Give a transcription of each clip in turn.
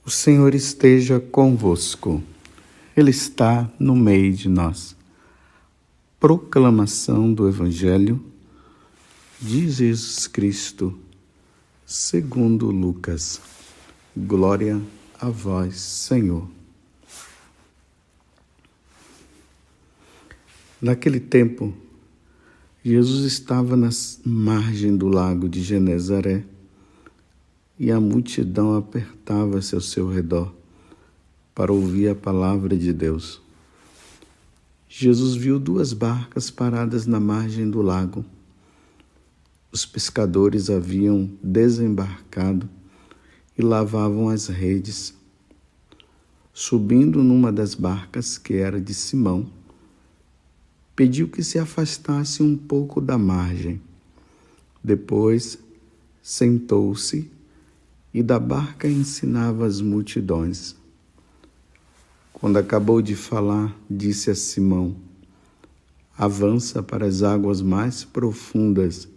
O Senhor esteja convosco. Ele está no meio de nós. Proclamação do Evangelho de Jesus Cristo, segundo Lucas. Glória a vós, Senhor. Naquele tempo, Jesus estava na margem do lago de Genezaré e a multidão apertava-se ao seu redor para ouvir a palavra de Deus. Jesus viu 2 barcas paradas na margem do lago. Os pescadores haviam desembarcado e lavavam as redes. Subindo numa das barcas, que era de Simão, pediu que se afastasse um pouco da margem. Depois, sentou-se e da barca ensinava as multidões. Quando acabou de falar, disse a Simão: avança para as águas mais profundas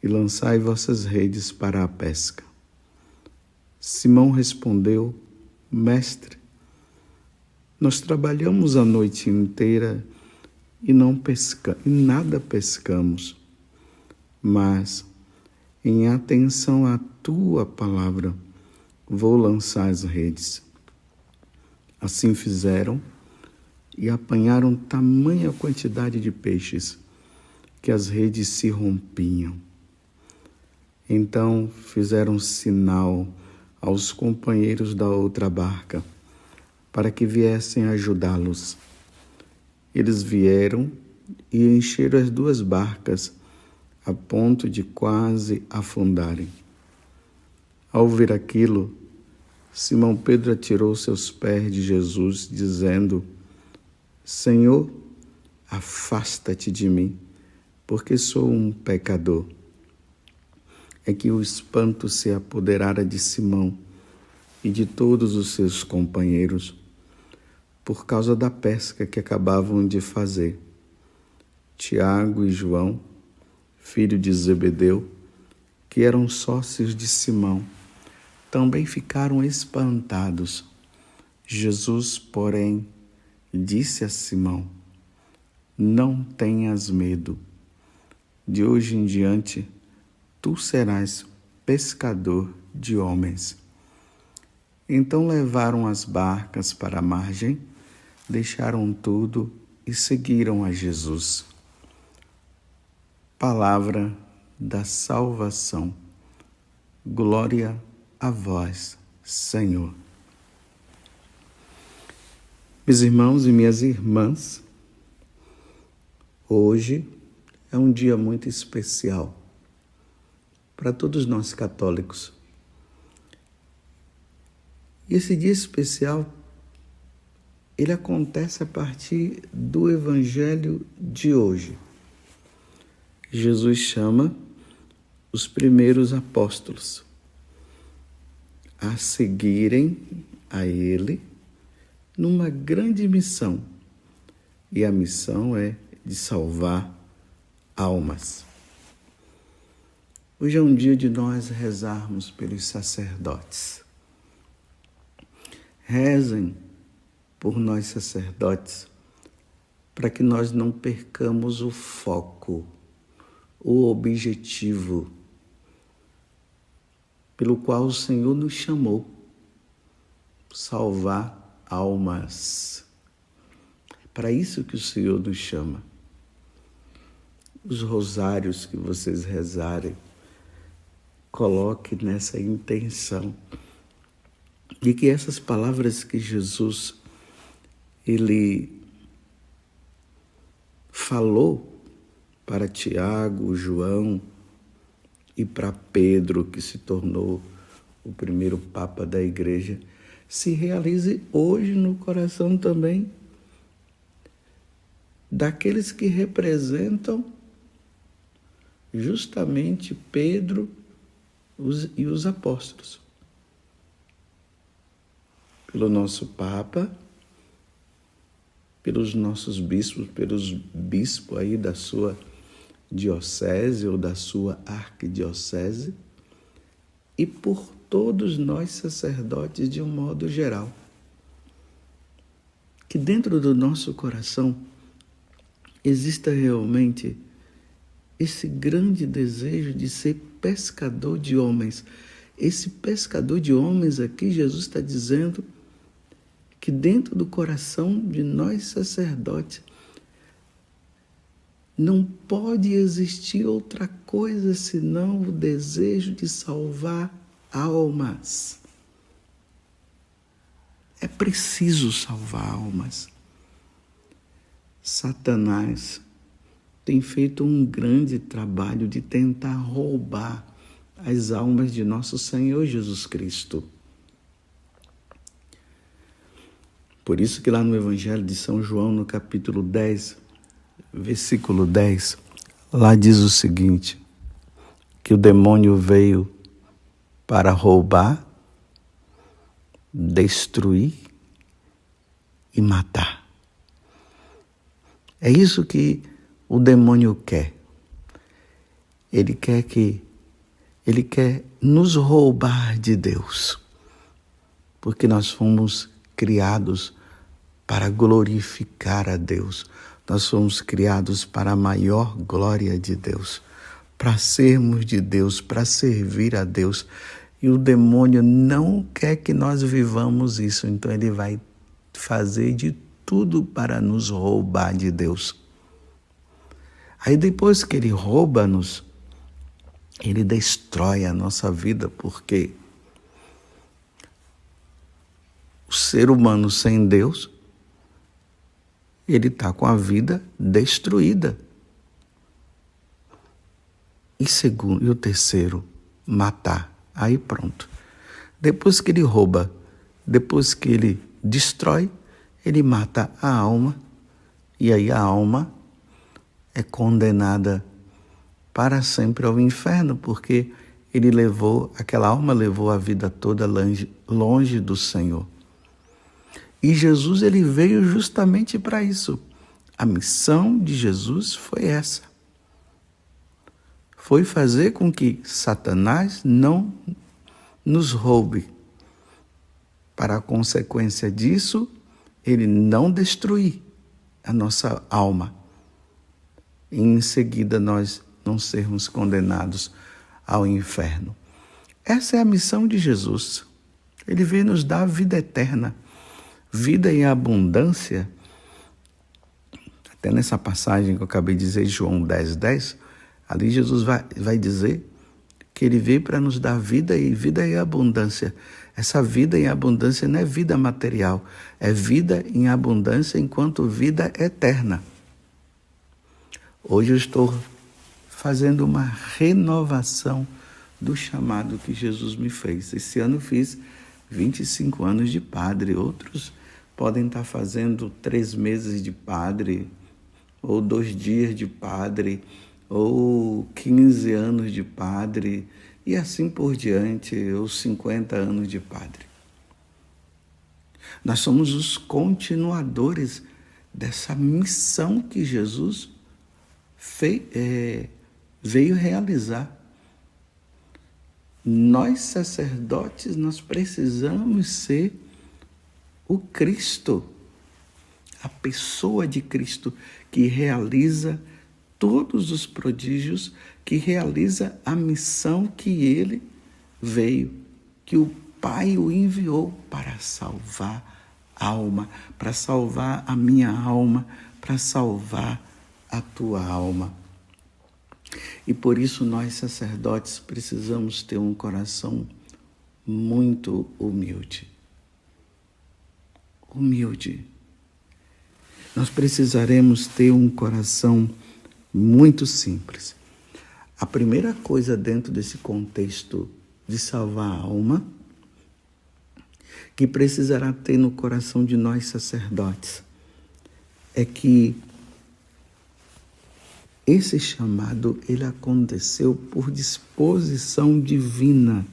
e lançai vossas redes para a pesca. Simão respondeu: Mestre, nós trabalhamos a noite inteira e nada pescamos, mas em atenção à tua palavra vou lançar as redes. Assim fizeram e apanharam tamanha quantidade de peixes que as redes se rompiam. Então fizeram sinal aos companheiros da outra barca para que viessem ajudá-los. Eles vieram e encheram as 2 barcas a ponto de quase afundarem. Ao ver aquilo, Simão Pedro atirou-se aos pés de Jesus, dizendo: Senhor, afasta-te de mim, porque sou um pecador. É que o espanto se apoderara de Simão e de todos os seus companheiros, por causa da pesca que acabavam de fazer. Tiago e João, filho de Zebedeu, que eram sócios de Simão, também ficaram espantados. Jesus, porém, disse a Simão: não tenhas medo. De hoje em diante, tu serás pescador de homens. Então levaram as barcas para a margem, deixaram tudo e seguiram a Jesus. Palavra da salvação. Glória a vós, Senhor. Meus irmãos e minhas irmãs, hoje é um dia muito especial para todos nós católicos. E esse dia especial, ele acontece a partir do Evangelho de hoje. Jesus chama os primeiros apóstolos a seguirem a Ele numa grande missão. E a missão é de salvar almas. Hoje é um dia de nós rezarmos pelos sacerdotes. Rezem por nós sacerdotes, para que nós não percamos o foco, o objetivo pelo qual o Senhor nos chamou: salvar almas. É para isso que o Senhor nos chama. Os rosários que vocês rezarem, coloque nessa intenção de que essas palavras que Jesus ele falou para Tiago, João e para Pedro, que se tornou o primeiro Papa da Igreja, se realize hoje no coração também daqueles que representam justamente Pedro e os apóstolos. Pelo nosso Papa, pelos nossos bispos, pelos bispos aí da sua diocese ou da sua arquidiocese, e por todos nós sacerdotes de um modo geral. Que dentro do nosso coração exista realmente esse grande desejo de ser pescador de homens. Esse pescador de homens aqui, Jesus está dizendo que dentro do coração de nós sacerdotes não pode existir outra coisa senão o desejo de salvar almas. É preciso salvar almas. Satanás tem feito um grande trabalho de tentar roubar as almas de nosso Senhor Jesus Cristo. Por isso que lá no Evangelho de São João, no capítulo 10, versículo 10, lá diz o seguinte, que o demônio veio para roubar, destruir e matar. É isso que o demônio quer. Ele quer nos roubar de Deus, porque nós fomos criados para glorificar a Deus. Nós fomos criados para a maior glória de Deus, para sermos de Deus, para servir a Deus. E o demônio não quer que nós vivamos isso, então ele vai fazer de tudo para nos roubar de Deus. Aí depois que ele rouba-nos, ele destrói a nossa vida, porque o ser humano sem Deus, ele está com a vida destruída. E o terceiro, matar. Aí pronto. Depois que ele rouba, depois que ele destrói, ele mata a alma. E aí a alma é condenada para sempre ao inferno, porque aquela alma levou a vida toda longe do Senhor. E Jesus, ele veio justamente para isso. A missão de Jesus foi essa. Foi fazer com que Satanás não nos roube. Para a consequência disso, ele não destruir a nossa alma. E em seguida nós não sermos condenados ao inferno. Essa é a missão de Jesus. Ele veio nos dar vida eterna, vida em abundância. Até nessa passagem que eu acabei de dizer, João 10:10, ali Jesus vai dizer que ele veio para nos dar vida e vida em abundância. Essa vida em abundância não é vida material, é vida em abundância enquanto vida eterna. Hoje eu estou fazendo uma renovação do chamado que Jesus me fez. Esse ano eu fiz 25 anos de padre, outros podem estar fazendo 3 meses de padre, ou 2 dias de padre, ou 15 anos de padre, e assim por diante, ou 50 anos de padre. Nós somos os continuadores dessa missão que Jesus veio realizar. Nós, sacerdotes, nós precisamos ser o Cristo, a pessoa de Cristo que realiza todos os prodígios, que realiza a missão que ele veio, que o Pai o enviou para salvar a alma, para salvar a minha alma, para salvar a tua alma. E por isso nós, sacerdotes, precisamos ter um coração muito humilde. Humilde. Nós precisaremos ter um coração muito simples. A primeira coisa dentro desse contexto de salvar a alma, que precisará ter no coração de nós sacerdotes, é que esse chamado, ele aconteceu por disposição divina.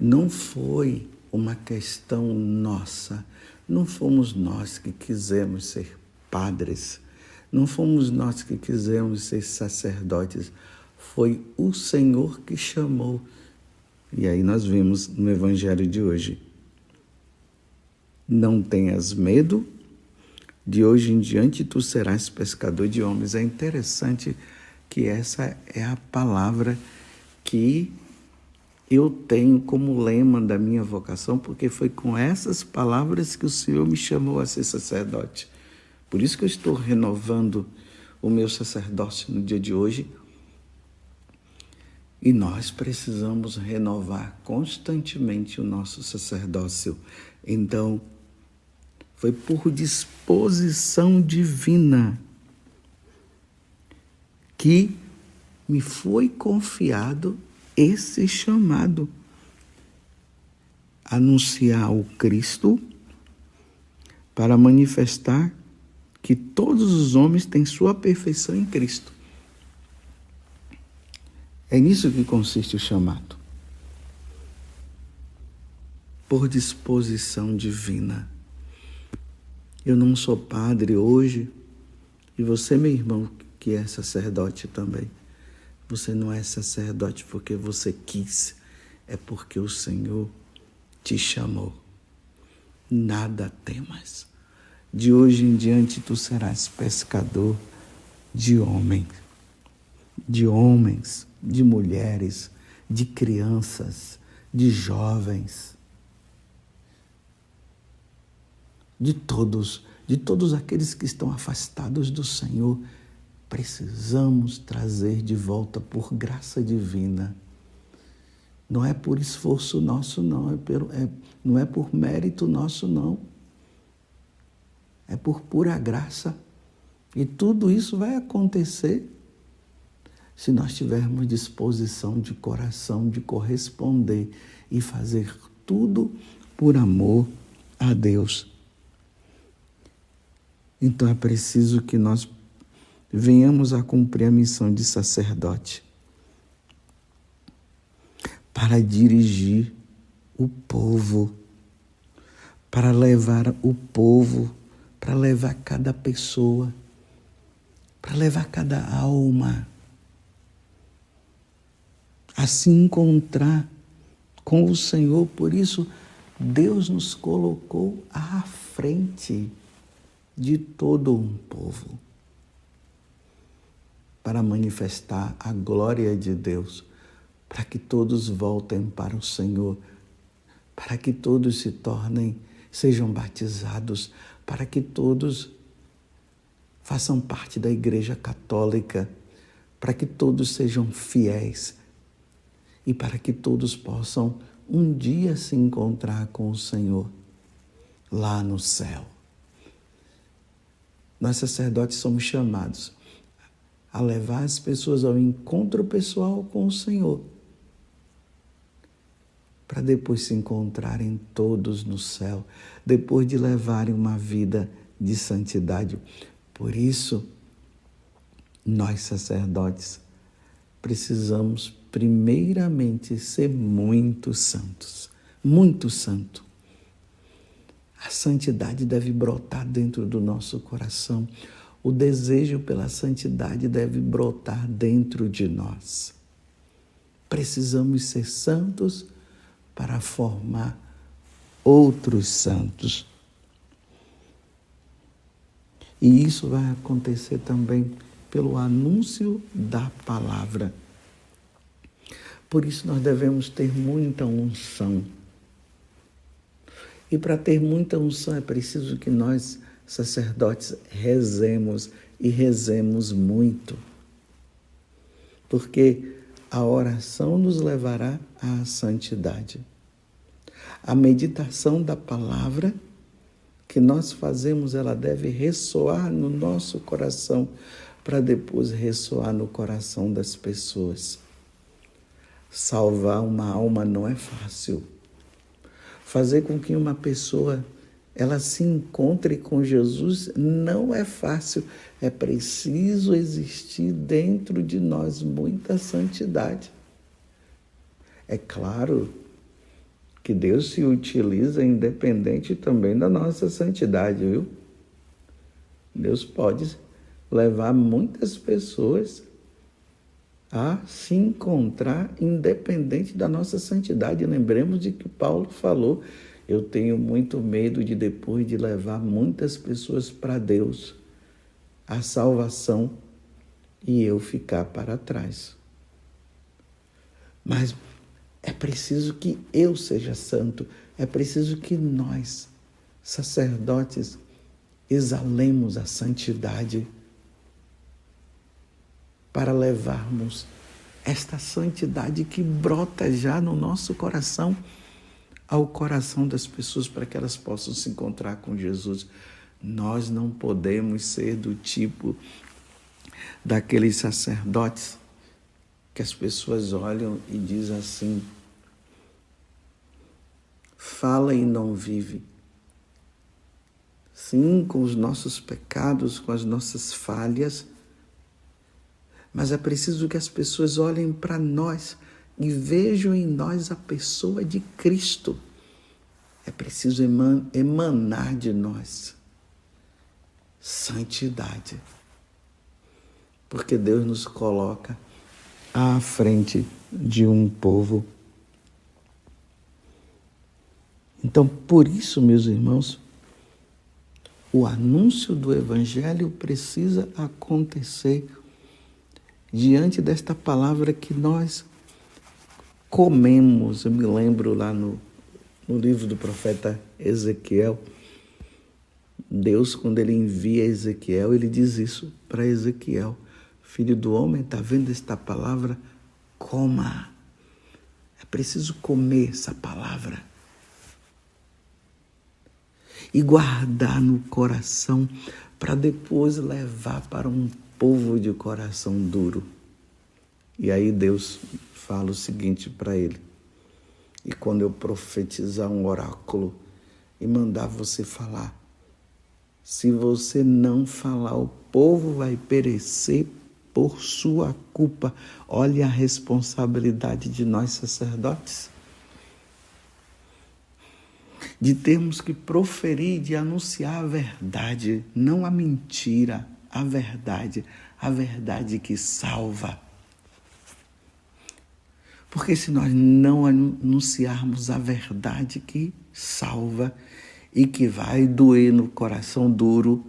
Não foi uma questão nossa. Não fomos nós que quisemos ser padres. Não fomos nós que quisemos ser sacerdotes. Foi o Senhor que chamou. E aí nós vimos no Evangelho de hoje: não tenhas medo, de hoje em diante tu serás pescador de homens. É interessante que essa é a palavra que eu tenho como lema da minha vocação, porque foi com essas palavras que o Senhor me chamou a ser sacerdote. Por isso que eu estou renovando o meu sacerdócio no dia de hoje. E nós precisamos renovar constantemente o nosso sacerdócio. Então, foi por disposição divina que me foi confiado esse chamado: anunciar o Cristo para manifestar que todos os homens têm sua perfeição em Cristo. É nisso que consiste o chamado. Por disposição divina. Eu não sou padre hoje, e você, meu irmão, que é sacerdote também, você não é sacerdote porque você quis, é porque o Senhor te chamou. Nada temas. De hoje em diante tu serás pescador de homens, de mulheres, de crianças, de jovens, de todos aqueles que estão afastados do Senhor. Precisamos trazer de volta por graça divina. Não é por esforço nosso, não. Não é por mérito nosso, não. É por pura graça. E tudo isso vai acontecer se nós tivermos disposição de coração de corresponder e fazer tudo por amor a Deus. Então é preciso que nós venhamos a cumprir a missão de sacerdote para dirigir o povo, para levar o povo, para levar cada pessoa, para levar cada alma a se encontrar com o Senhor. Por isso, Deus nos colocou à frente de todo um povo, para manifestar a glória de Deus, para que todos voltem para o Senhor, para que todos sejam batizados, para que todos façam parte da Igreja Católica, para que todos sejam fiéis e para que todos possam um dia se encontrar com o Senhor lá no céu. Nós sacerdotes somos chamados a levar as pessoas ao encontro pessoal com o Senhor, para depois se encontrarem todos no céu, depois de levarem uma vida de santidade. Por isso, nós sacerdotes precisamos primeiramente ser muito santos, muito santo. A santidade deve brotar dentro do nosso coração. O desejo pela santidade deve brotar dentro de nós. Precisamos ser santos para formar outros santos. E isso vai acontecer também pelo anúncio da palavra. Por isso nós devemos ter muita unção. E para ter muita unção é preciso que nós, sacerdotes, rezemos e rezemos muito. Porque a oração nos levará à santidade. A meditação da palavra que nós fazemos, ela deve ressoar no nosso coração, para depois ressoar no coração das pessoas. Salvar uma alma não é fácil. Fazer com que uma pessoa ela se encontre com Jesus não é fácil. É preciso existir dentro de nós muita santidade. É claro que Deus se utiliza independente também da nossa santidade, viu? Deus pode levar muitas pessoas a se encontrar independente da nossa santidade. Lembremos de que Paulo falou: eu tenho muito medo de, depois de levar muitas pessoas para Deus, a salvação, e eu ficar para trás. Mas é preciso que eu seja santo, é preciso que nós, sacerdotes, exalemos a santidade para levarmos esta santidade que brota já no nosso coração ao coração das pessoas, para que elas possam se encontrar com Jesus. Nós não podemos ser do tipo daqueles sacerdotes que as pessoas olham e dizem assim: fala e não vive. Sim, com os nossos pecados, com as nossas falhas, mas é preciso que as pessoas olhem para nós e vejam em nós a pessoa de Cristo. É preciso emanar de nós santidade, porque Deus nos coloca à frente de um povo. Então, por isso, meus irmãos, o anúncio do Evangelho precisa acontecer diante desta palavra que nós comemos. Eu me lembro lá no livro do profeta Ezequiel, Deus, quando ele envia Ezequiel, ele diz isso para Ezequiel: filho do homem, está vendo esta palavra? Coma. É preciso comer essa palavra e guardar no coração, para depois levar para um povo de coração duro. E aí Deus fala o seguinte para ele: e quando eu profetizar um oráculo e mandar você falar, se você não falar, o povo vai perecer por sua culpa. Olha a responsabilidade de nós sacerdotes, de termos que proferir, de anunciar a verdade, não a mentira, a verdade que salva. Porque se nós não anunciarmos a verdade que salva e que vai doer no coração duro,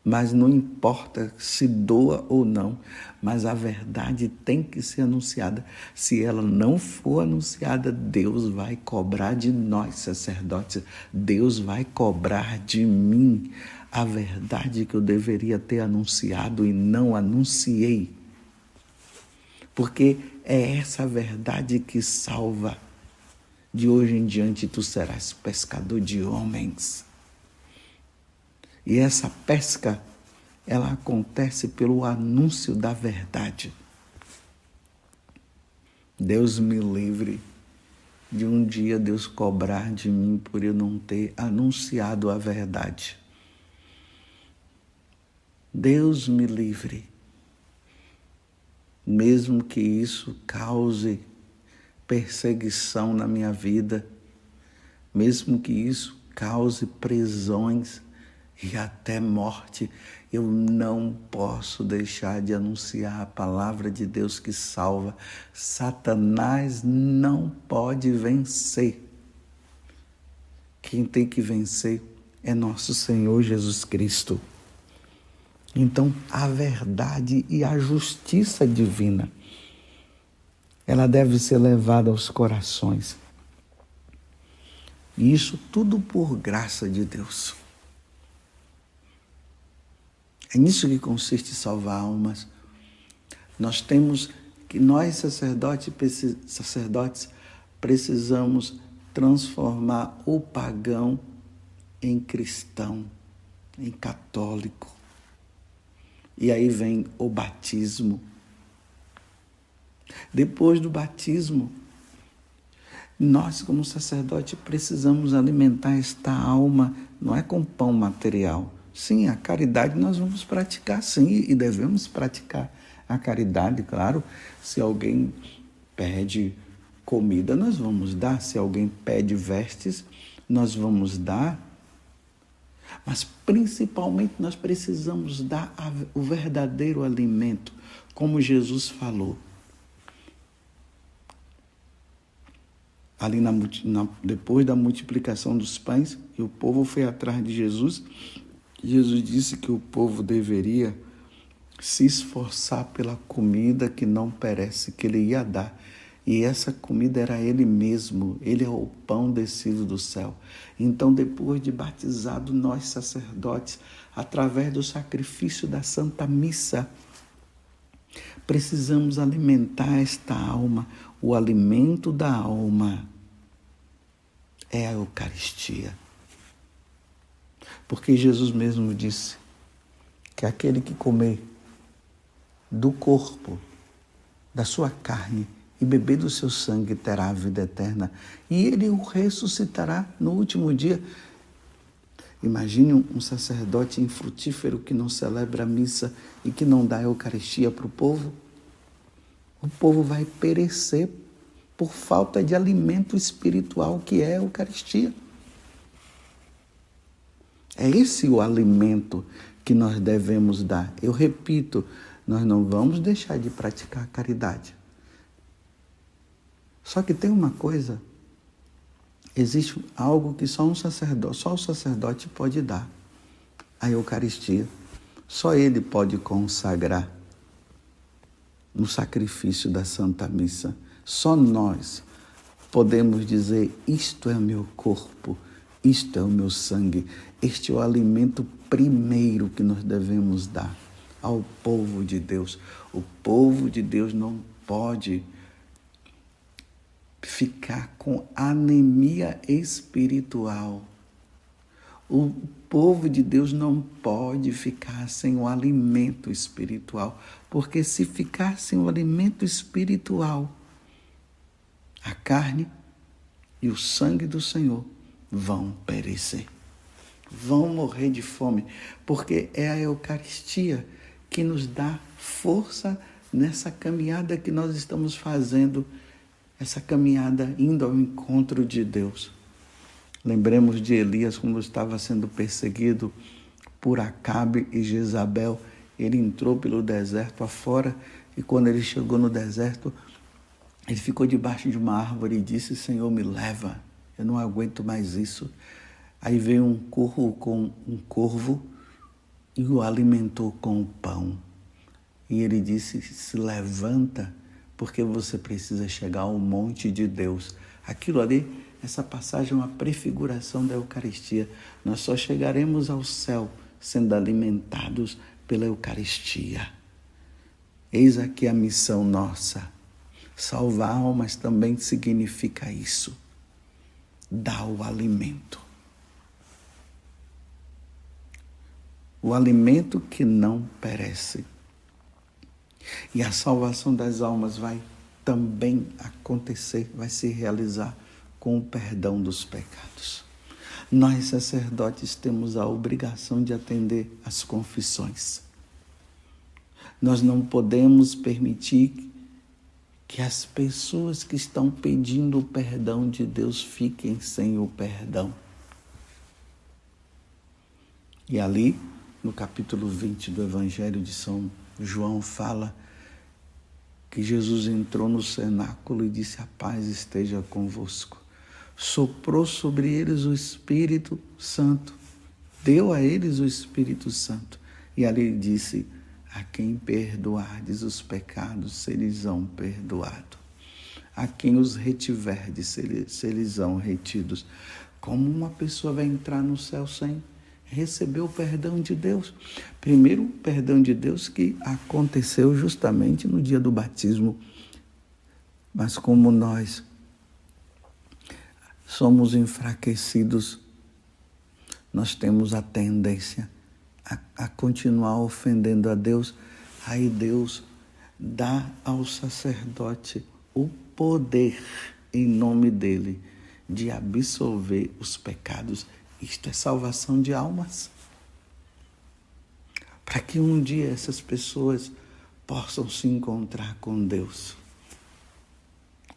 mas não importa se doa ou não, mas a verdade tem que ser anunciada. Se ela não for anunciada, Deus vai cobrar de nós, sacerdotes. Deus vai cobrar de mim a verdade que eu deveria ter anunciado e não anunciei. Porque é essa verdade que salva. De hoje em diante tu serás pescador de homens. E essa pesca, ela acontece pelo anúncio da verdade. Deus me livre de um dia Deus cobrar de mim por eu não ter anunciado a verdade. Deus me livre. Mesmo que isso cause perseguição na minha vida, mesmo que isso cause prisões e até morte, eu não posso deixar de anunciar a palavra de Deus que salva. Satanás não pode vencer. Quem tem que vencer é nosso Senhor Jesus Cristo. Então, a verdade e a justiça divina, ela deve ser levada aos corações. E isso tudo por graça de Deus. É nisso que consiste salvar almas. Nós sacerdotes, precisamos transformar o pagão em cristão, em católico. E aí vem o batismo. Depois do batismo, nós, como sacerdote, precisamos alimentar esta alma, não é com pão material. Sim, a caridade nós vamos praticar, sim, e devemos praticar a caridade, claro. Se alguém pede comida, nós vamos dar. Se alguém pede vestes, nós vamos dar. Mas principalmente nós precisamos dar o verdadeiro alimento, como Jesus falou. Ali depois da multiplicação dos pães, e o povo foi atrás de Jesus, Jesus disse que o povo deveria se esforçar pela comida que não perece, que ele ia dar. E essa comida era ele mesmo, ele é o pão descido do céu. Então, depois de batizado, nós sacerdotes, através do sacrifício da Santa Missa, precisamos alimentar esta alma. O alimento da alma é a Eucaristia. Porque Jesus mesmo disse que aquele que comer do corpo, da sua carne, e beber do seu sangue terá a vida eterna, e ele o ressuscitará no último dia. Imagine um sacerdote infrutífero que não celebra a missa e que não dá a Eucaristia para o povo. O povo vai perecer por falta de alimento espiritual que é a Eucaristia. É esse o alimento que nós devemos dar. Eu repito, nós não vamos deixar de praticar a caridade. Só que tem uma coisa, existe algo que só o sacerdote pode dar, a Eucaristia. Só ele pode consagrar no sacrifício da Santa Missa. Só nós podemos dizer, isto é o meu corpo, isto é o meu sangue. Este é o alimento primeiro que nós devemos dar ao povo de Deus. O povo de Deus não pode ficar com anemia espiritual. O povo de Deus não pode ficar sem o alimento espiritual, porque se ficar sem o alimento espiritual, a carne e o sangue do Senhor vão perecer, vão morrer de fome, porque é a Eucaristia que nos dá força nessa caminhada que nós estamos fazendo, essa caminhada indo ao encontro de Deus. Lembremos de Elias quando estava sendo perseguido por Acabe e Jezabel. Ele entrou pelo deserto afora e quando ele chegou no deserto, ele ficou debaixo de uma árvore e disse, Senhor, me leva, eu não aguento mais isso. Aí veio um corvo e o alimentou com o pão. E ele disse, se levanta, porque você precisa chegar ao monte de Deus. Aquilo ali, essa passagem é uma prefiguração da Eucaristia. Nós só chegaremos ao céu sendo alimentados pela Eucaristia. Eis aqui a missão nossa. Salvar almas também significa isso. Dar o alimento. O alimento que não perece. E a salvação das almas vai também acontecer, vai se realizar com o perdão dos pecados. Nós, sacerdotes, temos a obrigação de atender às confissões. Nós não podemos permitir que as pessoas que estão pedindo o perdão de Deus fiquem sem o perdão. E ali, no capítulo 20 do Evangelho de São João, fala que Jesus entrou no cenáculo e disse, a paz esteja convosco. Soprou sobre eles o Espírito Santo, deu a eles o Espírito Santo. E ali disse, a quem perdoardes os pecados, serão perdoados. A quem os retiverdes, serão retidos. Como uma pessoa vai entrar no céu sem receber o perdão de Deus? Primeiro, o perdão de Deus que aconteceu justamente no dia do batismo. Mas como nós somos enfraquecidos, nós temos a tendência a continuar ofendendo a Deus. Aí Deus dá ao sacerdote o poder, em nome dele, de absolver os pecados. Isto é salvação de almas. Para que um dia essas pessoas possam se encontrar com Deus.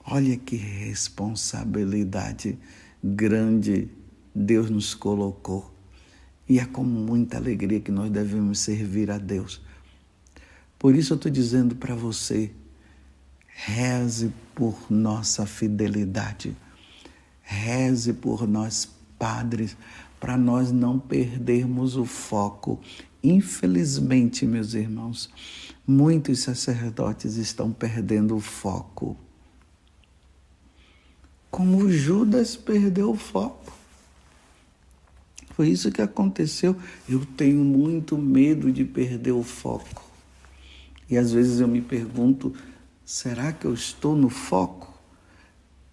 Olha que responsabilidade grande Deus nos colocou. E é com muita alegria que nós devemos servir a Deus. Por isso eu estou dizendo para você, reze por nossa fidelidade. Reze por nós, padres, para nós não perdermos o foco. Infelizmente, meus irmãos, muitos sacerdotes estão perdendo o foco. Como Judas perdeu o foco. Foi isso que aconteceu. Eu tenho muito medo de perder o foco. E às vezes eu me pergunto, será que eu estou no foco?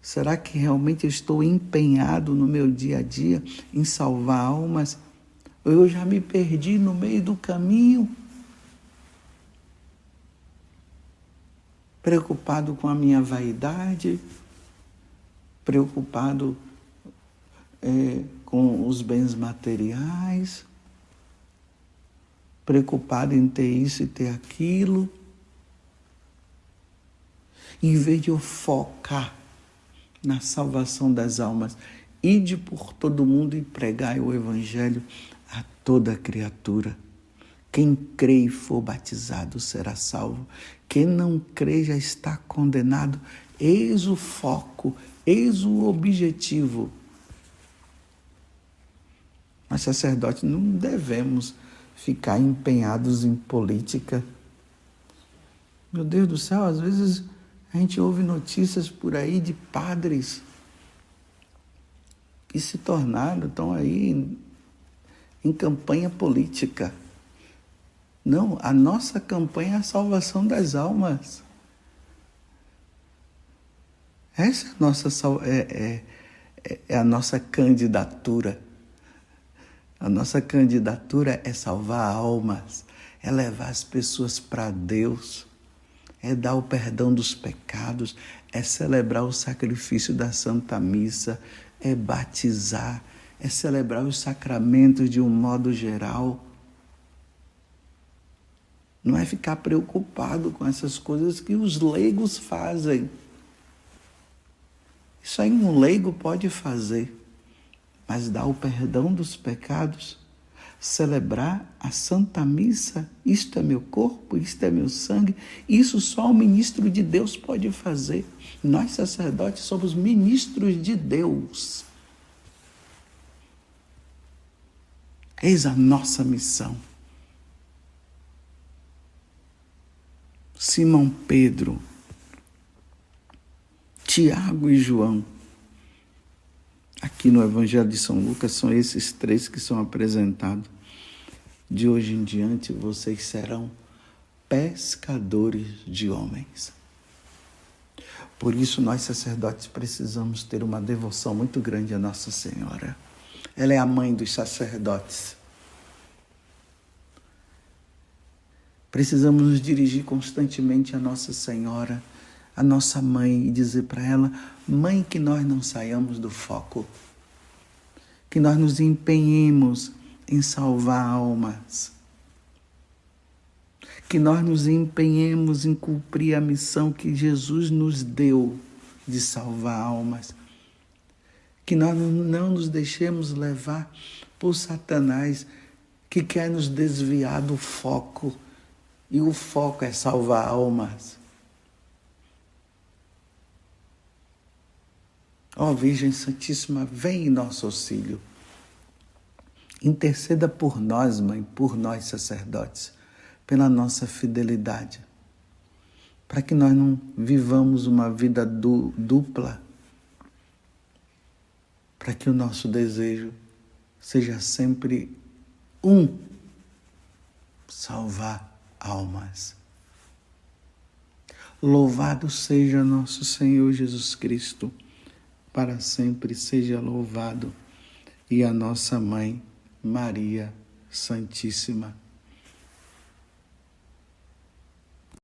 Será que realmente eu estou empenhado no meu dia a dia em salvar almas? Ou eu já me perdi no meio do caminho? Preocupado com a minha vaidade? Preocupado com os bens materiais? Preocupado em ter isso e ter aquilo? Em vez de eu focar na salvação das almas, ide por todo mundo e pregai o Evangelho a toda criatura. Quem crê e for batizado será salvo. Quem não crê já está condenado. Eis o foco, eis o objetivo. Nós sacerdotes não devemos ficar empenhados em política. Meu Deus do céu, às vezes a gente ouve notícias por aí de padres que se tornaram, estão aí em campanha política. Não, a nossa campanha é a salvação das almas. Essa é a nossa candidatura. A nossa candidatura é salvar almas, é levar as pessoas para Deus, é dar o perdão dos pecados, é celebrar o sacrifício da Santa Missa, é batizar, é celebrar os sacramentos de um modo geral. Não é ficar preocupado com essas coisas que os leigos fazem. Isso aí um leigo pode fazer, mas dar o perdão dos pecados, celebrar a Santa Missa, isto é meu corpo, isto é meu sangue, isso só o ministro de Deus pode fazer. Nós sacerdotes somos ministros de Deus. Eis a nossa missão. Simão Pedro, Tiago e João, aqui no Evangelho de São Lucas, são esses três que são apresentados. De hoje em diante, vocês serão pescadores de homens. Por isso, nós sacerdotes precisamos ter uma devoção muito grande a Nossa Senhora. Ela é a mãe dos sacerdotes. Precisamos nos dirigir constantemente a Nossa Senhora, a nossa mãe, e dizer para ela: mãe, que nós não saiamos do foco, que nós nos empenhemos em salvar almas, que nós nos empenhemos em cumprir a missão que Jesus nos deu de salvar almas, que nós não nos deixemos levar por Satanás, que quer nos desviar do foco, e o foco é salvar almas. Ó Virgem Santíssima, vem em nosso auxílio. Interceda por nós, Mãe, por nós sacerdotes, pela nossa fidelidade, para que nós não vivamos uma vida dupla, para que o nosso desejo seja sempre salvar almas. Louvado seja nosso Senhor Jesus Cristo, para sempre seja louvado, e a nossa Mãe, Maria Santíssima.